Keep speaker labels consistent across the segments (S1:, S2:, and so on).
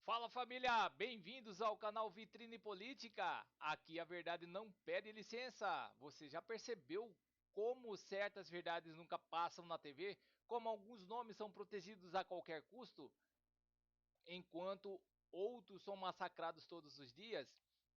S1: Fala família, bem-vindos ao canal Vitrine Política. Aqui a verdade não pede licença. Você já percebeu como certas verdades nunca passam na TV? Como alguns nomes são protegidos a qualquer custo, enquanto outros são massacrados todos os dias?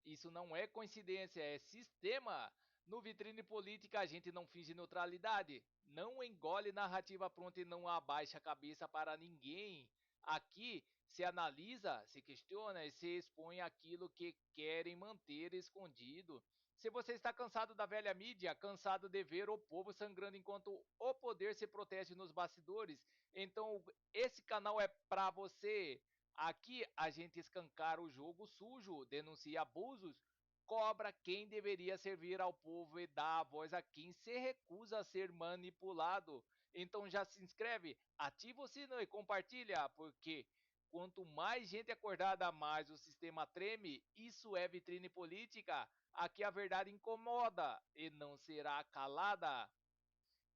S1: Isso não é coincidência, é sistema. No Vitrine Política a gente não finge neutralidade, não engole narrativa pronta e não abaixa a cabeça para ninguém. Aqui se analisa, se questiona e se expõe aquilo que querem manter escondido. Se você está cansado da velha mídia, cansado de ver o povo sangrando enquanto o poder se protege nos bastidores, então esse canal é para você. Aqui a gente escancara o jogo sujo, denuncia abusos, cobra quem deveria servir ao povo e dá a voz a quem se recusa a ser manipulado. Então já se inscreve, ativa o sino e compartilha, porque quanto mais gente acordada, mais o sistema treme. Isso é Vitrine Política. Aqui a verdade incomoda e não será calada.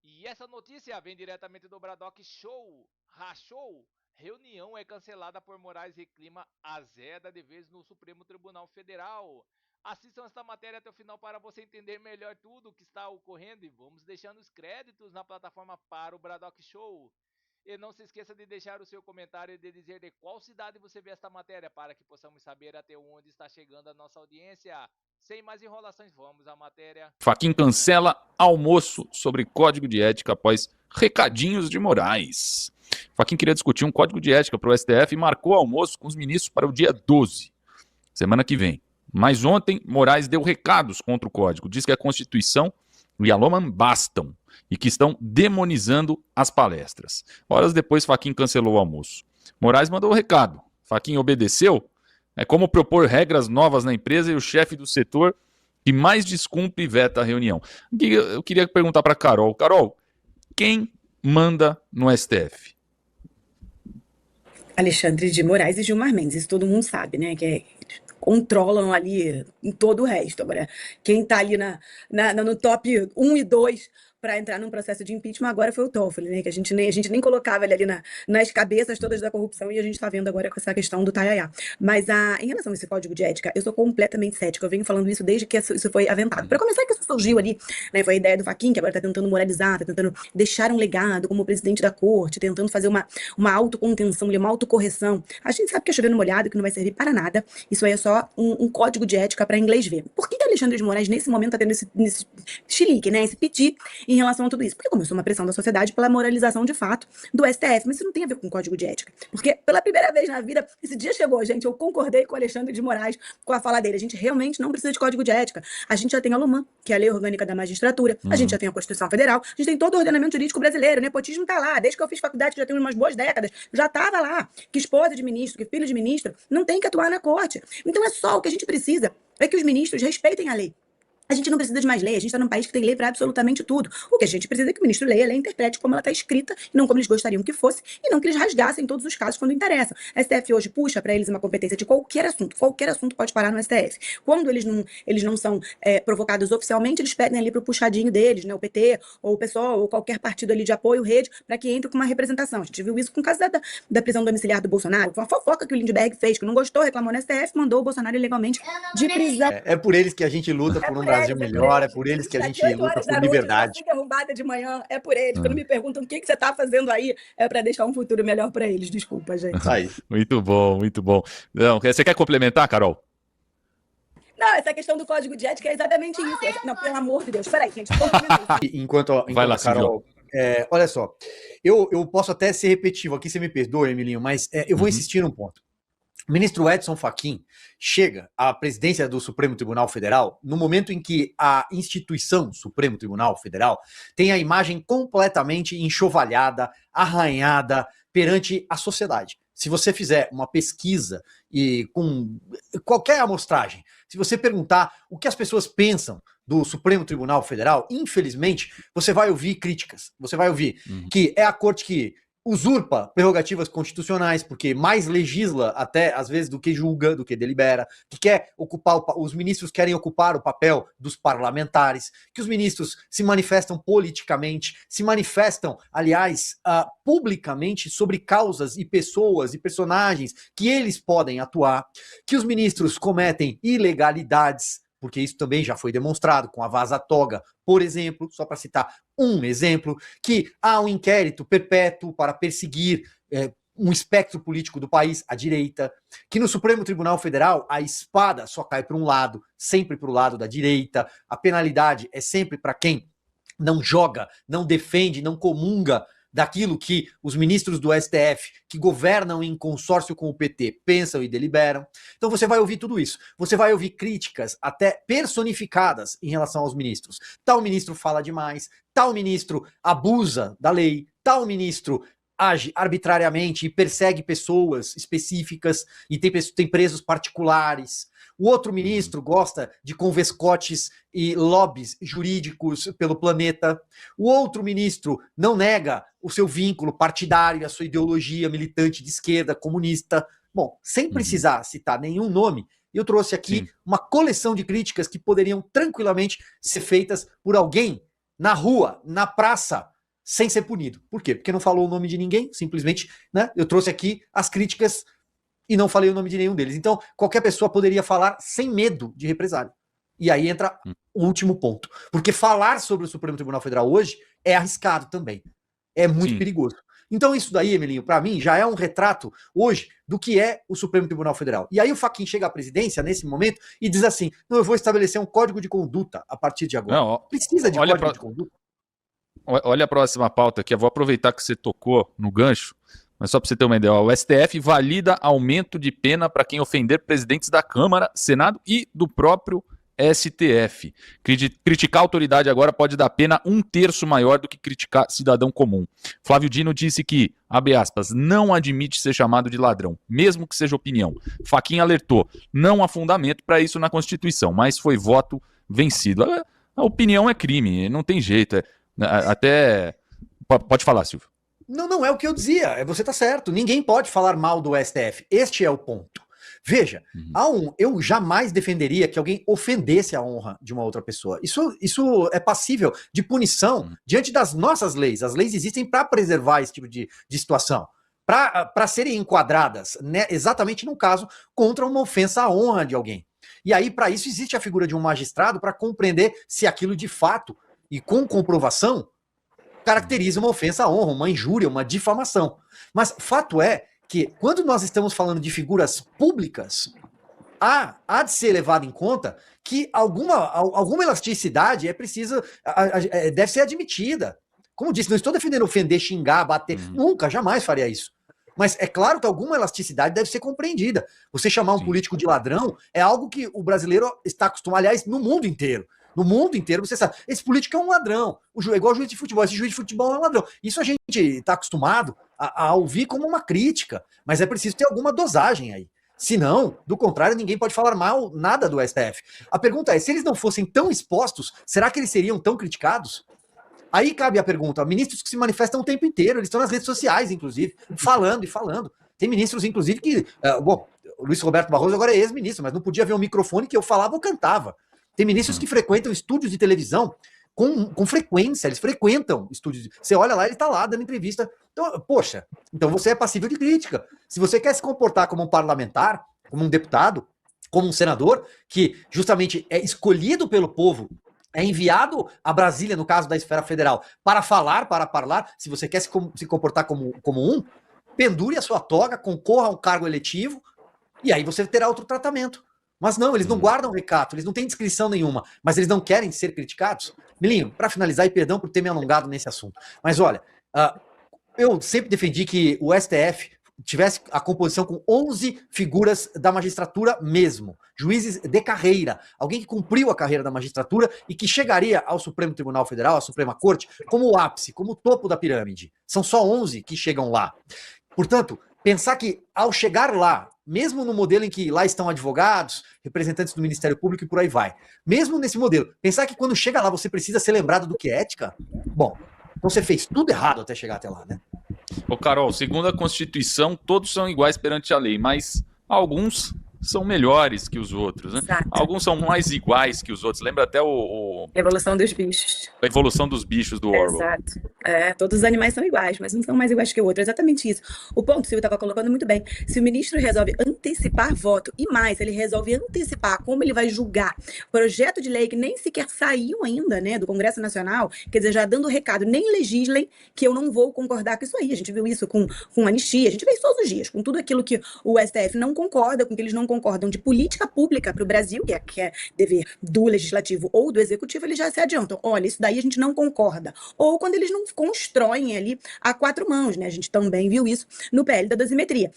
S1: E essa notícia vem diretamente do Bradock Show. Rachou. Reunião é cancelada por Moraes e clima azeda de vez no Supremo Tribunal Federal. Assistam esta matéria até o final para você entender melhor tudo o que está ocorrendo e vamos deixando os créditos na plataforma para o Bradock Show. E não se esqueça de deixar o seu comentário e de dizer de qual cidade você vê esta matéria para que possamos saber até onde está chegando a nossa audiência. Sem mais enrolações, vamos à matéria.
S2: Fachin cancela almoço sobre código de ética após recadinhos de Moraes. Fachin queria discutir um código de ética para o STF e marcou almoço com os ministros para o dia 12, semana que vem. Mas ontem, Moraes deu recados contra o código. Diz que a Constituição e a LOMAN bastam e que estão demonizando as palestras. Horas depois, Fachin cancelou o almoço. Moraes mandou o recado. Fachin obedeceu. É como propor regras novas na empresa e o chefe do setor que mais descumpre e veta a reunião. Eu queria perguntar para Carol. Carol, quem manda no STF?
S3: Alexandre de Moraes e Gilmar Mendes, isso todo mundo sabe, né? Controlam ali em todo o resto. Agora, quem tá ali no top 1 e 2 para entrar num processo de impeachment agora foi o Toffoli, né? Que a gente nem colocava ele ali nas cabeças todas da corrupção e a gente tá vendo agora com essa questão do Tayaya. Mas em relação a esse código de ética, eu sou completamente cética. Eu venho falando isso desde que isso foi aventado. Para começar, que isso surgiu ali, né? Foi a ideia do Fachin, que agora tá tentando moralizar, tá tentando deixar um legado como presidente da corte, tentando fazer uma autocontenção, uma autocorreção. A gente sabe que é chover no molhado, que não vai servir para nada. Isso aí é só um código de ética para inglês ver. Por que Alexandre de Moraes, nesse momento, tá tendo esse chilique, né? Esse piti em relação a tudo isso? Porque começou uma pressão da sociedade pela moralização de fato do STF. Mas isso não tem a ver com código de ética. Porque pela primeira vez na vida, esse dia chegou, gente. Eu concordei com o Alexandre de Moraes com a fala dele. A gente realmente não precisa de código de ética. A gente já tem a LOMAN, que é a Lei Orgânica da Magistratura. A gente já tem a Constituição Federal. A gente tem todo o ordenamento jurídico brasileiro. O nepotismo tá lá. Desde que eu fiz faculdade, que já tem umas boas décadas, já tava lá. Que esposa de ministro, que filho de ministro, não tem que atuar na corte. Então é só o que a gente precisa é que os ministros respeitem a lei. A gente não precisa de mais lei, a gente está num país que tem lei para absolutamente tudo. O que a gente precisa é que o ministro leia a lei e interprete como ela está escrita, e não como eles gostariam que fosse, e não que eles rasgassem todos os casos quando interessam. A STF hoje puxa para eles uma competência de qualquer assunto pode parar no STF. Quando eles não são provocados oficialmente, eles pedem ali para o puxadinho deles, né, o PT, ou o PSOL, ou qualquer partido ali de apoio, rede, para que entre com uma representação. A gente viu isso com o caso da prisão domiciliar do Bolsonaro, foi uma fofoca que o Lindbergh fez, que não gostou, reclamou no STF, mandou o Bolsonaro ilegalmente de prisão.
S4: É por eles que a gente luta por um Brasil melhor, é por eles que a gente luta por liberdade.
S3: Eu derrubada de manhã, é por eles. Quando me perguntam o que você tá fazendo aí, é para deixar um futuro melhor para eles. Desculpa, gente.
S4: Aí.
S2: Muito bom, muito bom. Não, você quer complementar, Carol?
S3: Não, essa questão do código de ética é exatamente isso. Não, pelo amor de Deus. Peraí, gente.
S4: Enquanto
S2: Vai lá,
S4: Carol, olha só, eu posso até ser repetitivo aqui, você me perdoa, Emilinho, mas eu vou insistir num ponto. O ministro Edson Fachin chega à presidência do Supremo Tribunal Federal no momento em que a instituição Supremo Tribunal Federal tem a imagem completamente enxovalhada, arranhada perante a sociedade. Se você fizer uma pesquisa e com qualquer amostragem, se você perguntar o que as pessoas pensam do Supremo Tribunal Federal, infelizmente, você vai ouvir críticas. Você vai ouvir que é a corte que usurpa prerrogativas constitucionais, porque mais legisla até, às vezes, do que julga, do que delibera, que quer ocupar, os ministros querem ocupar o papel dos parlamentares, que os ministros se manifestam politicamente, se manifestam, aliás, publicamente sobre causas e pessoas e personagens que eles podem atuar, que os ministros cometem ilegalidades, porque isso também já foi demonstrado com a Vaza Toga, por exemplo, só para citar um exemplo, que há um inquérito perpétuo para perseguir um espectro político do país, a direita, que no Supremo Tribunal Federal a espada só cai para um lado, sempre para o lado da direita, a penalidade é sempre para quem não joga, não defende, não comunga daquilo que os ministros do STF, que governam em consórcio com o PT, pensam e deliberam. Então você vai ouvir tudo isso. Você vai ouvir críticas até personificadas em relação aos ministros. Tal ministro fala demais, tal ministro abusa da lei, tal ministro age arbitrariamente e persegue pessoas específicas e tem presos particulares. O outro ministro gosta de convescotes e lobbies jurídicos pelo planeta. O outro ministro não nega o seu vínculo partidário, a sua ideologia militante de esquerda, comunista. Bom, sem precisar citar nenhum nome, eu trouxe aqui uma coleção de críticas que poderiam tranquilamente ser feitas por alguém na rua, na praça, sem ser punido. Por quê? Porque não falou o nome de ninguém, simplesmente, né? Eu trouxe aqui as críticas e não falei o nome de nenhum deles. Então, qualquer pessoa poderia falar sem medo de represália. E aí entra o último ponto. Porque falar sobre o Supremo Tribunal Federal hoje é arriscado também. É muito perigoso. Então isso daí, Emelinho, para mim, já é um retrato hoje do que é o Supremo Tribunal Federal. E aí o Fachin chega à presidência nesse momento e diz assim, não, eu vou estabelecer um código de conduta a partir de agora.
S2: Não,
S4: precisa de código de conduta?
S2: Olha a próxima pauta aqui, eu vou aproveitar que você tocou no gancho, mas só para você ter uma ideia, o STF valida aumento de pena para quem ofender presidentes da Câmara, Senado e do próprio STF. Criticar a autoridade agora pode dar pena 1/3 maior do que criticar cidadão comum. Flávio Dino disse que, abre aspas, não admite ser chamado de ladrão, mesmo que seja opinião. Fachin alertou, não há fundamento para isso na Constituição, mas foi voto vencido. A opinião é crime, não tem jeito. Até... Pode falar, Silvio.
S4: Não é o que eu dizia, você tá certo, ninguém pode falar mal do STF, este é o ponto. Veja, eu jamais defenderia que alguém ofendesse a honra de uma outra pessoa. Isso é passível de punição diante das nossas leis. As leis existem para preservar esse tipo de situação, para serem enquadradas, né, exatamente no caso, contra uma ofensa à honra de alguém. E aí, para isso, existe a figura de um magistrado para compreender se aquilo de fato, e com comprovação, caracteriza uma ofensa à honra, uma injúria, uma difamação. Mas fato é que, quando nós estamos falando de figuras públicas, há de ser levado em conta que alguma elasticidade deve ser admitida. Como disse, não estou defendendo ofender, xingar, bater, nunca, jamais faria isso. Mas é claro que alguma elasticidade deve ser compreendida. Você chamar um político de ladrão é algo que o brasileiro está acostumado, aliás, no mundo inteiro. No mundo inteiro, você sabe, esse político é um ladrão. É igual juiz de futebol, esse juiz de futebol é um ladrão. Isso a gente está acostumado a ouvir como uma crítica, mas é preciso ter alguma dosagem aí. Senão, do contrário, ninguém pode falar mal nada do STF. A pergunta é, se eles não fossem tão expostos, será que eles seriam tão criticados? Aí cabe a pergunta, ministros que se manifestam o tempo inteiro, eles estão nas redes sociais, inclusive, falando e falando. Tem ministros, inclusive, que... bom, o Luiz Roberto Barroso agora é ex-ministro, mas não podia ver um microfone que eu falava ou cantava. Tem ministros que frequentam estúdios de televisão com frequência, eles frequentam estúdios. Você olha lá, ele está lá dando entrevista. Então, poxa, então você é passível de crítica. Se você quer se comportar como um parlamentar, como um deputado, como um senador, que justamente é escolhido pelo povo, é enviado a Brasília, no caso da esfera federal, para falar, para parlar, se você quer se comportar como um, pendure a sua toga, concorra a um cargo eletivo, e aí você terá outro tratamento. Mas não, eles não guardam recato, eles não têm descrição nenhuma, mas eles não querem ser criticados. Milinho, para finalizar, e perdão por ter me alongado nesse assunto, mas olha, eu sempre defendi que o STF tivesse a composição com 11 figuras da magistratura mesmo, juízes de carreira, alguém que cumpriu a carreira da magistratura e que chegaria ao Supremo Tribunal Federal, à Suprema Corte, como o ápice, como o topo da pirâmide. São só 11 que chegam lá. Portanto, pensar que ao chegar lá, mesmo no modelo em que lá estão advogados, representantes do Ministério Público e por aí vai, mesmo nesse modelo, pensar que quando chega lá você precisa ser lembrado do que é ética, bom, então você fez tudo errado até chegar até lá, né?
S2: Ô, Carol, segundo a Constituição, todos são iguais perante a lei, mas alguns são melhores que os outros, né?
S3: Exato.
S2: Alguns são mais iguais que os outros. Lembra até
S3: Evolução dos bichos.
S2: a evolução dos bichos do Orwell.
S3: Exato. Todos os animais são iguais, mas não são mais iguais que o outro. É exatamente isso. O ponto, o Silvio estava colocando muito bem. Se o ministro resolve antecipar voto, e mais, ele resolve antecipar como ele vai julgar projeto de lei que nem sequer saiu ainda, né, do Congresso Nacional, quer dizer, já dando recado, nem legislem, que eu não vou concordar com isso aí. A gente viu isso com anistia, a gente vê isso todos os dias, com tudo aquilo que o STF não concorda, com que eles não concordam de política pública para o Brasil, que é dever do legislativo ou do executivo, eles já se adiantam. Olha, isso daí a gente não concorda. Ou quando eles não constroem ali a quatro mãos, né? A gente também viu isso no PL da dosimetria.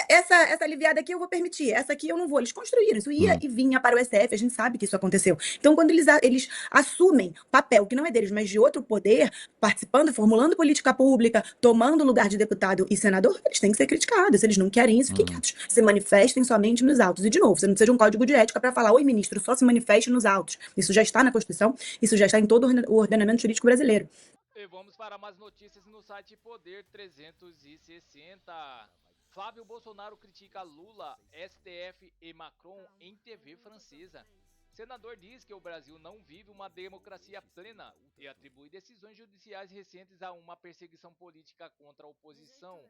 S3: Essa aliviada aqui eu vou permitir, essa aqui eu não vou. Eles construíram, isso ia e vinha para o STF, a gente sabe que isso aconteceu. Então, quando eles assumem papel que não é deles, mas de outro poder, participando, formulando política pública, tomando lugar de deputado e senador, eles têm que ser criticados. Se eles não querem isso, fiquem quietos. Se manifestem somente nos autos. E, de novo, você não precisa de um código de ética para falar, oi, ministro, só se manifeste nos autos. Isso já está na Constituição, isso já está em todo o ordenamento jurídico brasileiro.
S1: E vamos para mais notícias no site Poder 360. Flávio Bolsonaro critica Lula, STF e Macron em TV francesa. Senador diz que o Brasil não vive uma democracia plena e atribui decisões judiciais recentes a uma perseguição política contra a oposição.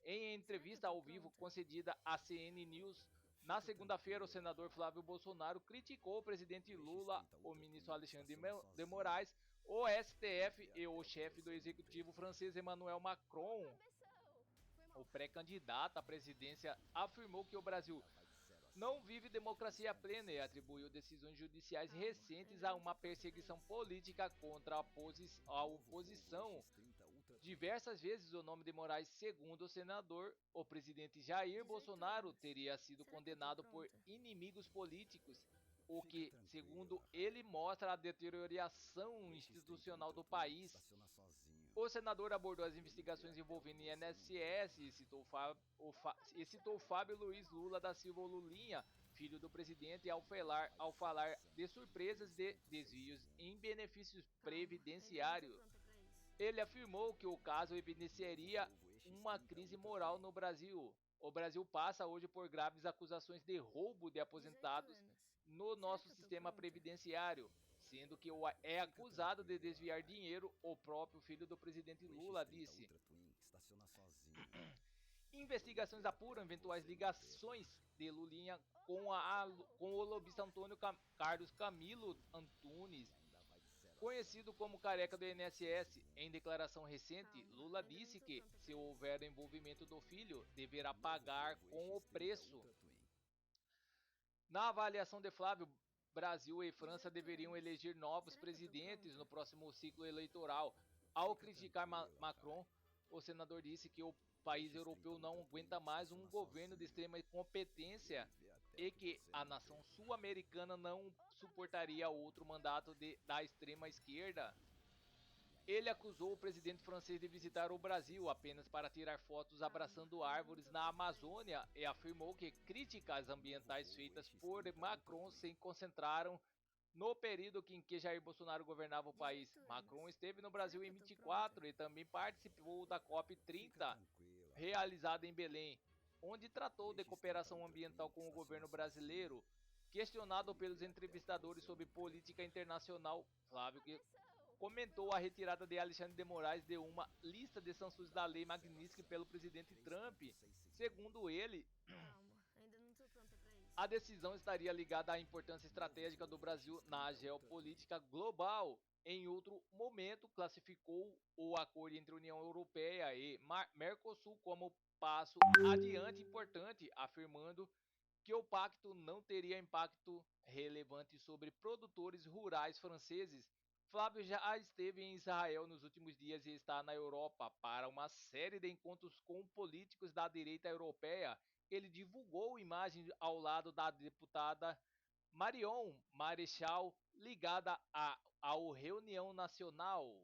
S1: Em entrevista ao vivo concedida à CN News, na segunda-feira, o senador Flávio Bolsonaro criticou o presidente Lula, o ministro Alexandre de Moraes, o STF e o chefe do executivo francês Emmanuel Macron. O pré-candidato à presidência afirmou que o Brasil não vive democracia plena e atribuiu decisões judiciais recentes a uma perseguição política contra a oposição. Diversas vezes o nome de Moraes, segundo o senador, o presidente Jair Bolsonaro teria sido condenado por inimigos políticos, o que, segundo ele, mostra a deterioração institucional do país. O senador abordou as investigações envolvendo INSS e citou Fábio Luiz Lula da Silva Lulinha, filho do presidente, ao falar de surpresas de desvios em benefícios previdenciários. Ele afirmou que o caso evidenciaria uma crise moral no Brasil. O Brasil passa hoje por graves acusações de roubo de aposentados no nosso sistema previdenciário, sendo que é acusado de desviar dinheiro. O próprio filho do presidente Lula disse. Investigações apuram eventuais ligações de Lulinha com o lobista Antônio Carlos Camilo Antunes, conhecido como careca do INSS. Em declaração recente, Lula disse que, se houver envolvimento do filho, deverá pagar com o preço. Na avaliação de Flávio, Brasil e França deveriam eleger novos presidentes no próximo ciclo eleitoral. Ao criticar Macron, o senador disse que o país europeu não aguenta mais um governo de extrema incompetência e que a nação sul-americana não suportaria outro mandato da extrema esquerda. Ele acusou o presidente francês de visitar o Brasil apenas para tirar fotos abraçando árvores na Amazônia e afirmou que críticas ambientais feitas por Macron se concentraram no período em que Jair Bolsonaro governava o país. Macron esteve no Brasil em 24 e também participou da COP30, realizada em Belém, onde tratou de cooperação ambiental com o governo brasileiro. Questionado pelos entrevistadores sobre política internacional, Flávio comentou a retirada de Alexandre de Moraes de uma lista de sanções da Lei Magnitsky pelo presidente Trump. Segundo ele, a decisão estaria ligada à importância estratégica do Brasil na geopolítica global. Em outro momento, classificou o acordo entre União Europeia e Mercosul como passo adiante importante, afirmando que o pacto não teria impacto relevante sobre produtores rurais franceses. Flávio já esteve em Israel nos últimos dias e está na Europa para uma série de encontros com políticos da direita europeia. Ele divulgou imagens ao lado da deputada Marion Marechal, ligada ao Reunião Nacional.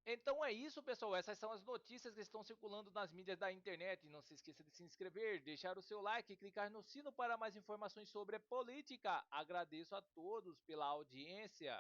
S1: Então é isso, pessoal. Essas são as notícias que estão circulando nas mídias da internet. Não se esqueça de se inscrever, deixar o seu like e clicar no sino para mais informações sobre política. Agradeço a todos pela audiência.